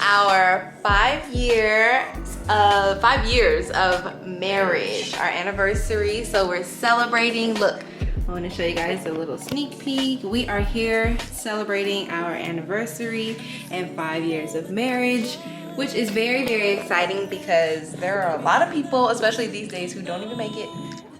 our 5 years of marriage, our anniversary. So we're celebrating. Look, I want to show you guys a little sneak peek. We are here celebrating our anniversary and 5 years of marriage, which is very, very exciting because there are a lot of people, especially these days, who don't even make it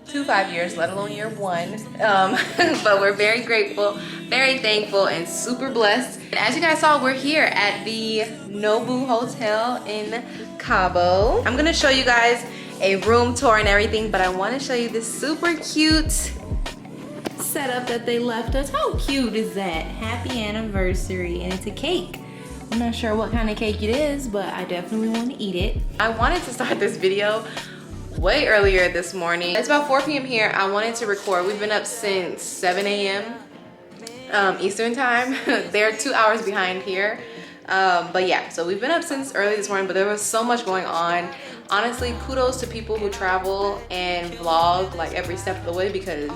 to 5 years, let alone year one. But we're very grateful, very thankful, and super blessed. And as you guys saw, we're here at the Nobu Hotel in Cabo. I'm gonna show you guys a room tour and everything, but I want to show you this super cute setup that they left us. How cute is that? Happy anniversary, and it's a cake. I'm not sure what kind of cake it is, but I definitely want to eat it. I wanted to start this video way earlier this morning. It's about 4 p.m. here. I wanted to record. We've been up since 7 a.m. Eastern time. They're 2 hours behind here. But yeah, so we've been up since early this morning, but there was so much going on. Honestly, kudos to people who travel and vlog like every step of the way, because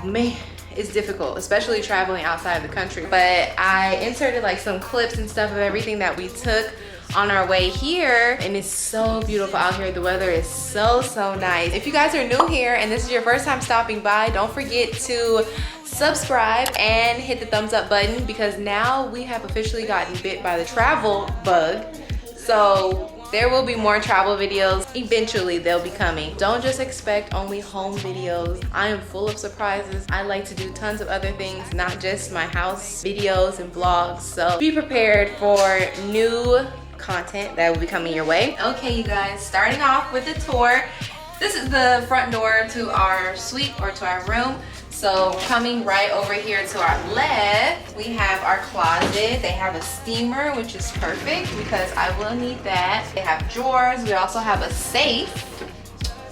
man, it's difficult, especially traveling outside of the country. But I inserted like some clips and stuff of everything that we took on our way here, and it's so beautiful out here. The weather is so nice. If you guys are new here and this is your first time stopping by, don't forget to subscribe and hit the thumbs up button, because now we have officially gotten bit by the travel bug. So there will be more travel videos. Eventually they'll be coming. Don't just expect only home videos. I am full of surprises. I like to do tons of other things, not just my house videos and vlogs. So be prepared for new content that will be coming your way. Okay, you guys, starting off with the tour. This is the front door to our suite, or to our room. So coming right over here to our left, we have our closet. They have a steamer, which is perfect because I will need that. They have drawers. We also have a safe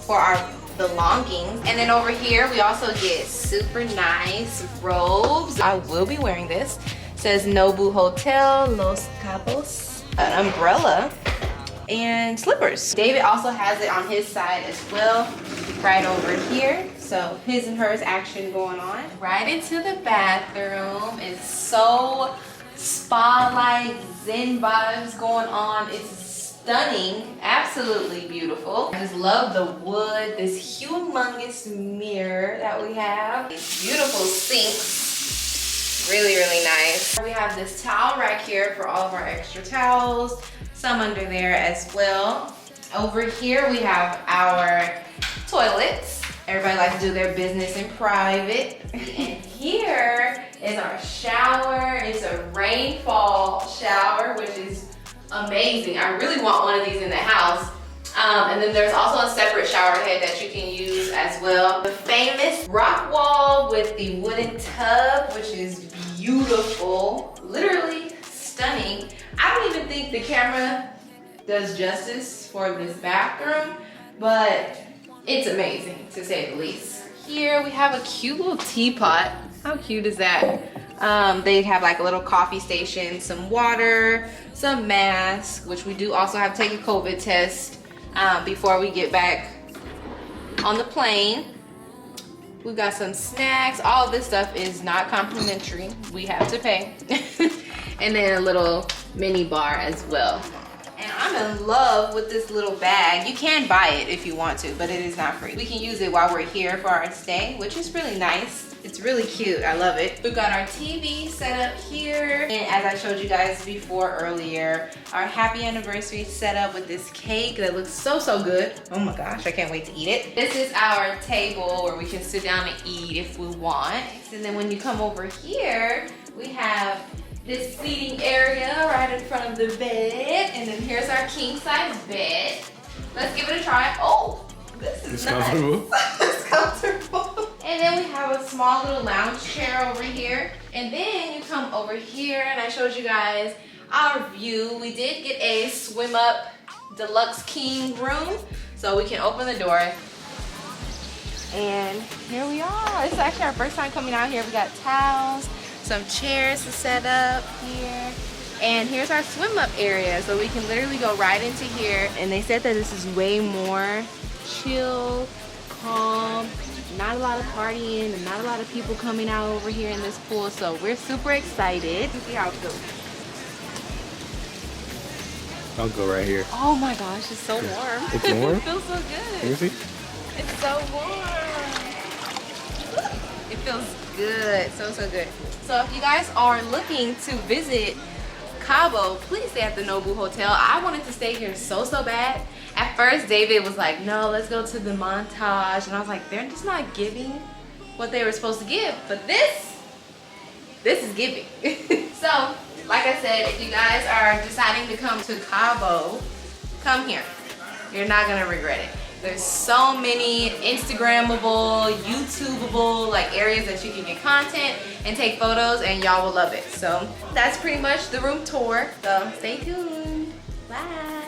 for our belongings. And then over here, we also get super nice robes. I will be wearing this. It says Nobu Hotel, Los Cabos. An umbrella and slippers. David also has it on his side as well, right over here. So his and hers action going on. Right into the bathroom. It's so spa-like, zen vibes going on. It's stunning, absolutely beautiful. I just love the wood, this humongous mirror that we have. These beautiful sinks. Really nice. We have this towel rack here for all of our extra towels, some under there as well. Over here we have our toilets. Everybody likes to do their business in private. And here is our shower. It's a rainfall shower, which is amazing. I really want one of these in the house. And then there's also a separate shower head that you can use as well. The famous rock wall with the wooden tub, which is beautiful, literally stunning. I don't even think the camera does justice for this bathroom, but it's amazing to say the least. Here we have a cute little teapot. How cute is that? They have like a little coffee station, some water, some masks, which we do also have to take a COVID test before we get back on the plane. We've got some snacks. All of this stuff is not complimentary. We have to pay. And then a little mini bar as well. And I'm in love with this little bag. You can buy it if you want to, but it is not free. We can use it while we're here for our stay, which is really nice. It's really cute, I love it. We've got our TV set up here. And as I showed you guys before earlier, our happy anniversary set up with this cake that looks so good. Oh my gosh, I can't wait to eat it. This is our table where we can sit down and eat if we want. And then when you come over here, we have this seating area right in front of the bed. And then here's our king size bed. Let's give it a try. Oh, this is nice. Comfortable. It's comfortable. And then we have a small little lounge chair over here. And then you come over here, and I showed you guys our view. We did get a swim up deluxe king room. So we can open the door. And here we are. It's actually our first time coming out here. We got towels, some chairs to set up here. And here's our swim up area. So we can literally go right into here. And they said that this is way more chill, calm, not a lot of partying and not a lot of people coming out over here in this pool. So we're super excited to see how it goes. I'll go right here. Oh my gosh, it's so warm. It's warm? It feels so good. Let me see. It's so warm. It feels good, so good. So if you guys are looking to visit Cabo, please stay at the Nobu Hotel. I wanted to stay here so bad. At first, David was like, no, let's go to the Montage. And I was like, they're just not giving what they were supposed to give. But this is giving. So, like I said, if you guys are deciding to come to Cabo, come here. You're not gonna regret it. There's so many Instagrammable, YouTubeable like areas that you can get content and take photos, and y'all will love it. So that's pretty much the room tour. So stay tuned. Bye.